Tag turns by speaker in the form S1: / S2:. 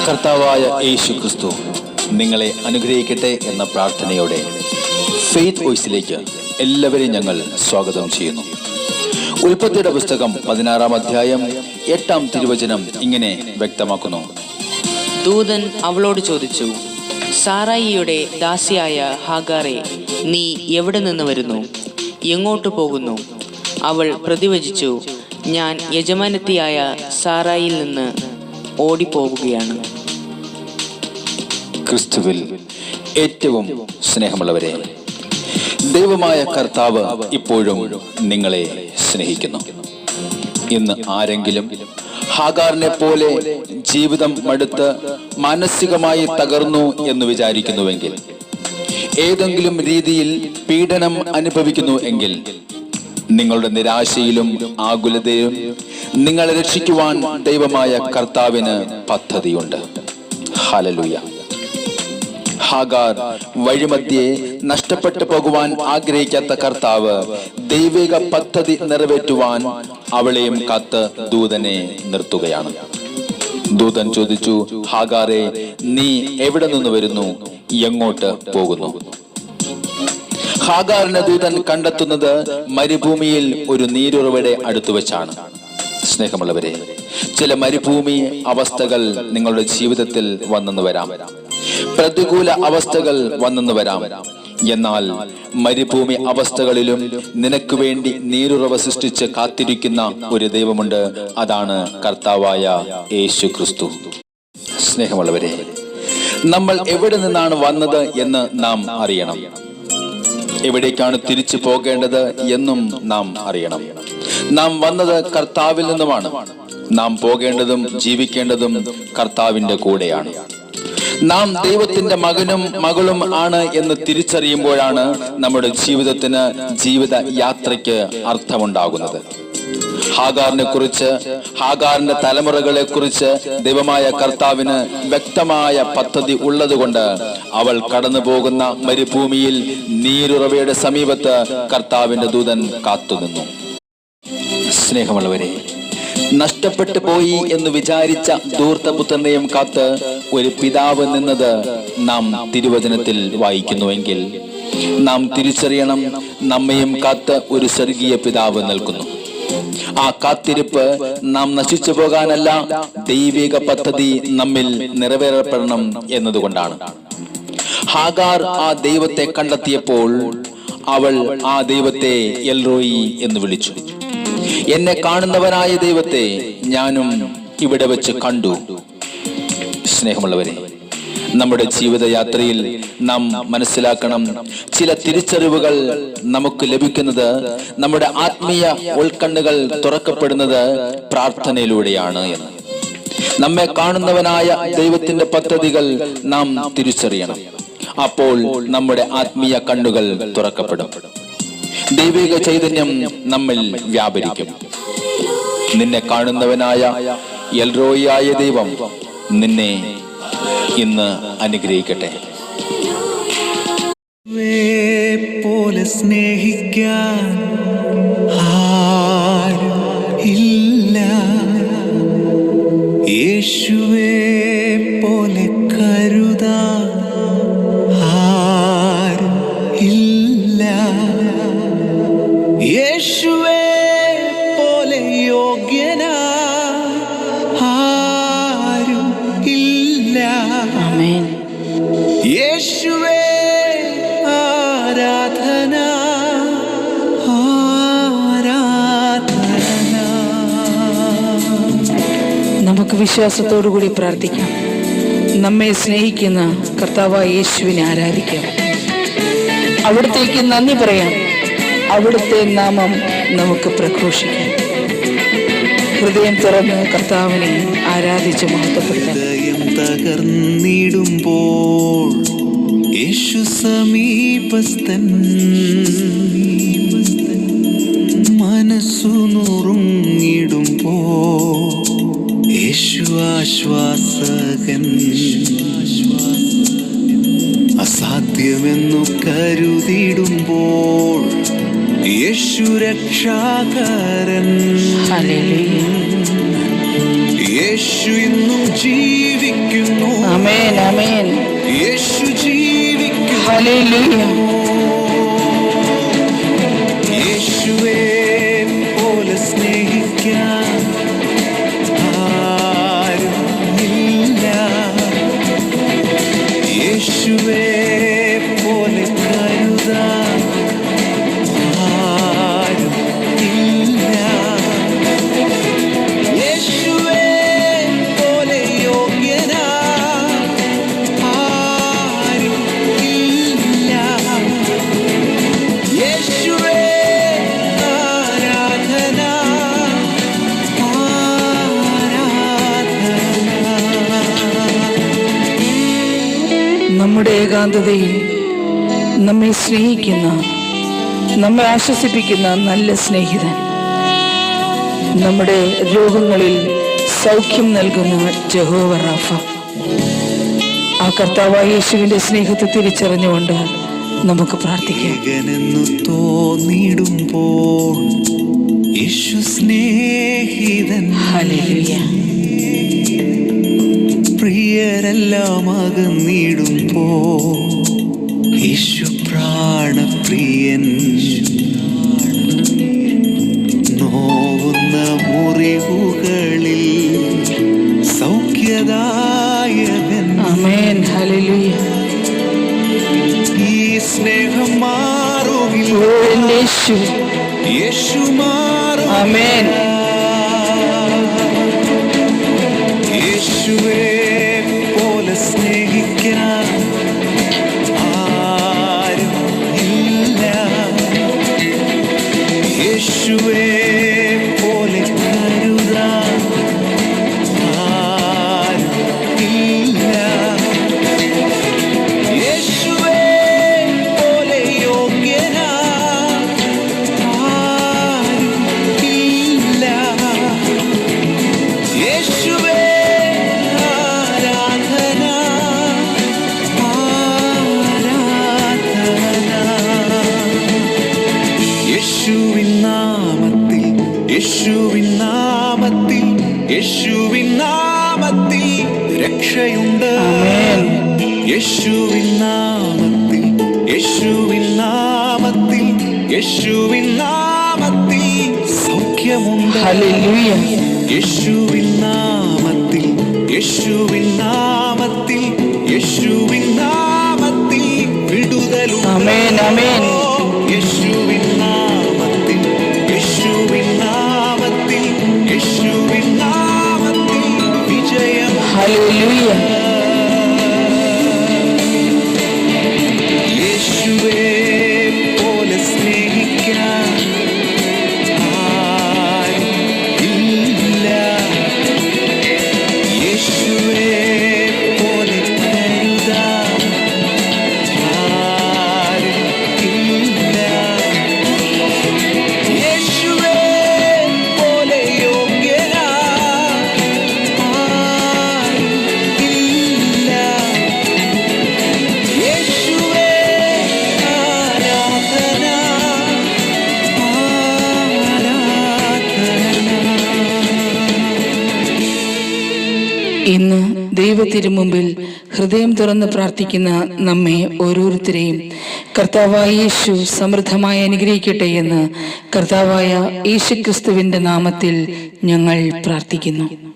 S1: കർത്താവായ യേശു ക്രിസ്തു നിങ്ങളെ അനുഗ്രഹിക്കട്ടെ എന്ന പ്രാർത്ഥനയോടെ ഫെയ്ത്ത് വോയിസിലേക്ക് എല്ലാവരെയും ഞങ്ങൾ സ്വാഗതം ചെയ്യുന്നു. ഉൽപ്പത്തിയുടെ പുസ്തകം 16-ാം അധ്യായം 8-ാം തിരുവചനം ഇങ്ങനെ വ്യക്തമാക്കുന്നു:
S2: ദൂതൻ അവളോട് ചോദിച്ചു, സാറായിയുടെ ദാസിയായ ഹാഗാറെ, നീ എവിടെ നിന്ന് വരുന്നു? എങ്ങോട്ട് പോകുന്നു? അവൾ പ്രതിവചിച്ചു, ഞാൻ യജമാനത്തിയായ സാറായിൽ നിന്ന് ഓടിപ്പോവുകയാണ്.
S1: ക്രിസ്തുവിൽ ഏറ്റവും സ്നേഹമുള്ളവരെ, ദൈവമായ കർത്താവ് ഇപ്പോഴും നിങ്ങളെ സ്നേഹിക്കുന്നു. ഇന്ന് ആരെങ്കിലും ഹാഗാറിനെ പോലെ ജീവിതം മടുത്ത് മാനസികമായി തകർന്നു എന്ന് വിചാരിക്കുന്നുവെങ്കിൽ, ഏതെങ്കിലും രീതിയിൽ പീഡനം അനുഭവിക്കുന്നു എങ്കിൽ, നിങ്ങളുടെ നിരാശയിലും ആകുലതയിലും നിങ്ങളെ രക്ഷിക്കുവാൻ ദൈവമായ കർത്താവിന് പദ്ധതിയുണ്ട്. ഹല്ലേലൂയ. ഹാഗാർ വഴിമധ്യേ നഷ്ടപ്പെട്ടു പോകുവാൻ ആഗ്രഹിക്കാത്ത കർത്താവ് ദൈവിക പദ്ധതി നിറവേറ്റുവാൻ അവളെയും കാത്ത് ദൂതനെ നിർത്തുകയാണ്. ദൂതൻ ചോദിച്ചു, ഹാഗാറെ, നീ എവിടെ നിന്ന് വരുന്നു? എങ്ങോട്ട് പോകുന്നു? ഹാഗാറിനെ ദൂതൻ കണ്ടെത്തുന്നത് മരുഭൂമിയിൽ ഒരു നീരുറവയുടെ അടുത്ത് വെച്ചാണ്. സ്നേഹമുള്ളവരെ, ചില മരുഭൂമി അവസ്ഥകൾ നിങ്ങളുടെ ജീവിതത്തിൽ വന്നെന്ന് വരാം, പ്രതികൂല അവസ്ഥകൾ വന്നെന്ന് വരാം. എന്നാൽ മരുഭൂമി അവസ്ഥകളിലും നിനക്ക് വേണ്ടി നീരുറവ സൃഷ്ടിച്ച് കാത്തിരിക്കുന്ന ഒരു ദൈവമുണ്ട്. അതാണ് കർത്താവായ യേശു ക്രിസ്തു. സ്നേഹമുള്ളവരെ, നമ്മൾ എവിടെ നിന്നാണ് വന്നത് എന്ന് നാം അറിയണം. എവിടേക്കാണ് തിരിച്ചു പോകേണ്ടത് എന്നും നാം അറിയണം. നാം വന്നത് കർത്താവിൽ നിന്നുമാണ്. നാം പോകേണ്ടതും ജീവിക്കേണ്ടതും കർത്താവിന്റെ കൂടെയാണ്. നാം ദൈവത്തിന്റെ മകനും മകളും ആണ് എന്ന് തിരിച്ചറിയുമ്പോഴാണ് നമ്മുടെ ജീവിതത്തിന്, ജീവിത യാത്രയ്ക്ക് അർത്ഥമുണ്ടാകുന്നത്. ഹാഗാറിനെ കുറിച്ച്, ഹാഗാറിന്റെ തലമുറകളെ കുറിച്ച് ദൈവമായ കർത്താവിന് വ്യക്തമായ പദ്ധതി ഉള്ളതുകൊണ്ട് അവൾ കടന്നു പോകുന്ന മരുഭൂമിയിൽ നീരുറവയുടെ സമീപത്ത് കർത്താവിന്റെ ദൂതൻ കാത്തുനിന്നു. സ്നേഹമുള്ളവരെ, നഷ്ടപ്പെട്ടു പോയി എന്ന് വിചാരിച്ച ധൂർത്തപുത്രനെയും കാത്ത് ഒരു പിതാവ് നിന്നത് നാം തിരുവചനത്തിൽ വായിക്കുന്നുവെങ്കിൽ, നാം തിരിച്ചറിയണം, നമ്മയും കാത്ത് ഒരു സ്വർഗീയ പിതാവ് നിൽക്കുന്നു. ആ കാത്തിരിപ്പ് നാം നശിച്ചു പോകാനല്ല, ദൈവിക പദ്ധതി നമ്മിൽ നിറവേറപ്പെടണം എന്നതുകൊണ്ടാണ്. ഹാഗാർ ആ ദൈവത്തെ കണ്ടെത്തിയപ്പോൾ അവൾ ആ ദൈവത്തെ എൽറോയി എന്ന് വിളിച്ചു. എന്നെ കാണുന്നവനായ ദൈവത്തെ ഞാനും ഇവിടെ വെച്ച് കണ്ടു. സ്നേഹമുള്ളവരെ, നമ്മുടെ ജീവിതയാത്രയിൽ നാം മനസ്സിലാക്കണം, ചില തിരിച്ചറിവുകൾ നമുക്ക് ലഭിക്കുന്നത്, നമ്മുടെ ആത്മീയ ഉൾക്കണ്ണുകൾ തുറക്കപ്പെടുന്നത് പ്രാർത്ഥനയിലൂടെയാണ് എന്ന്. നമ്മെ കാണുന്നവനായ ദൈവത്തിന്റെ പദ്ധതികൾ നാം തിരിച്ചറിയണം. അപ്പോൾ നമ്മുടെ ആത്മീയ കണ്ണുകൾ തുറക്കപ്പെടും. ദൈവിക ചൈതന്യം നമ്മിൽ വ്യാപരിക്കും. നിന്നെ കാണുന്നവനായ എൽറോയിയായ ദൈവം നിന്നെ ഇന്ന് അനുഗ്രഹിക്കട്ടെ.
S3: പോലെ സ്നേഹിക്കാൻ ആരും ഇല്ല, യേശുവേ പോലെ കരുതാൻ ആരും ഇല്ല, യേശുവേ പോലെ യോഗ്യനാ ആരും ഇല്ല.
S2: ആമേൻ.
S3: യേശുവേ ആരാധന, ആരാധന.
S4: നമുക്ക് വിശ്വാസത്തോടുകൂടി പ്രാർത്ഥിക്കാം. നമ്മെ സ്നേഹിക്കുന്ന കർത്താവായ യേശുവിനെ ആരാധിക്കാം. അവിടുത്തേക്ക് നന്ദി പറയാം. അവിടുത്തെ നാമം നമുക്ക് പ്രഘോഷിക്കാം. ഹൃദയം തുറന്ന് കർത്താവിനെ ആരാധിച്ച് മഹത്വപ്പെടുത്താം.
S3: ഹൃദയം തകർന്നിടുമ്പോൾ യേശു സമീപസ്ഥൻ, മനസ്സു നുറുങ്ങിടുമ്പോൾ യേശു ആശ്വാസകൻ, അസാധ്യമെന്നു കരുതിടുമ്പോൾ യേശു രക്ഷാകരൻ,
S4: ഹല്ലേലൂയ.
S3: യേശു ഇന്നും ജീവിക്കുന്നു.
S4: ആമേൻ ആമേൻ.
S3: യേശു ജീവിക്കുന്നു.
S4: ഹല്ലേലൂയ.
S3: യേശുവേ പോലെ സ്നേഹിക്കാൻ ആരും ഇല്ല. യേശുവേ പോലെ കരുതാൻ ആരും ഇല്ല. യേശുവേ പോലെ യോഗ്യനാൻ ആരും ഇല്ല. യേശുവേ ആരാധന
S4: നമ്മുടെ ഏകാന്തതയിൽ നമ്മെ സ്നേഹിക്കുന്ന, നമ്മെ ആശ്വസിപ്പിക്കുന്ന നല്ല സ്നേഹിതൻ, നമ്മുടെ രോഗങ്ങളിൽ സൗഖ്യം നൽകുന്ന യഹോവ റാഫ. ആ കർത്താവായ യേശുവിന്റെ സ്നേഹത്തെ തിരിച്ചറിഞ്ഞുകൊണ്ട് നമുക്ക് പ്രാർത്ഥിക്കാം.
S3: ഏകനെന്നു തോന്നിടുമ്പോൾ യേശു സ്നേഹിതൻ.
S4: ഹല്ലേലൂയ.
S3: പ്രിയരെല്ലാം അകന്നിടുമ്പോ യേശു പ്രാണപ്രിയൻ. നോവുന്ന മുറിവുകളിൽ സൗഖ്യദായകൻ.
S4: ആമേൻ. ഹല്ലേലൂയ.
S3: ഈ സ്നേഹം മാറുകില്ല.
S4: ഓ എൻ്റെ യേശു.
S3: യേശു മാറും.
S4: ആമേൻ.
S3: യേശുവേ പോലെ സ്നേഹിക്കാൻ ആരും ഇല്ല. യേശുവേ പോലെ കരുതാൻ ആരും ഇല്ല. യേശുവേ പോലെ യോഗ്യനാൻ ആരും ഇല്ല. യേശുവേ ആരാധന ആരാധന. യേശുവിൻ നാമത്തിൽ, യേശുവിൻ നാമത്തിൽ, യേശുവിൻ നാമത്തിൽ രക്ഷയുണ്ട്.
S4: ആമേൻ.
S3: യേശുവിൻ നാമത്തിൽ, യേശുവിൻ നാമത്തിൽ, യേശുവിൻ നാമത്തിൽ സൗഖ്യമുണ്ട്.
S4: ഹല്ലേലൂയ.
S3: യേശുവിൻ നാമത്തിൽ, യേശുവിൻ നാമത്തിൽ, യേശുവിൻ നാമത്തിൽ വിടുതലുണ്ട്.
S4: ആമേൻ ആമേൻ.
S3: യേശുവിൻ നാമത്തിൽ, യേശുവിൻ നാമത്തിൽ, യേശുവിൻ നാമത്തിൽ വിജയം.
S4: ഹല്ലേലൂയ.
S3: യേശുവേ പോലെ സ്നേഹിക്കാൻ ആരും ഇല്ല. യേശുവേ പോലെ കരുതാൻ ആരും ഇല്ല. യേശുവേ പോലെ യോഗ്യനാൻ ആരും ഇല്ല. യേശുവേ ആരാധന ആരാധന.
S4: ഇന്ന് ദൈവത്തിരുമുമ്പിൽ ഹൃദയം തുറന്ന് പ്രാർത്ഥിക്കുന്ന നമ്മെ ഓരോരുത്തരെയും കർത്താവായ യേശു സമൃദ്ധമായി അനുഗ്രഹിക്കട്ടെ എന്ന് കർത്താവായ യേശുക്രിസ്തുവിന്റെ നാമത്തിൽ ഞങ്ങൾ പ്രാർത്ഥിക്കുന്നു.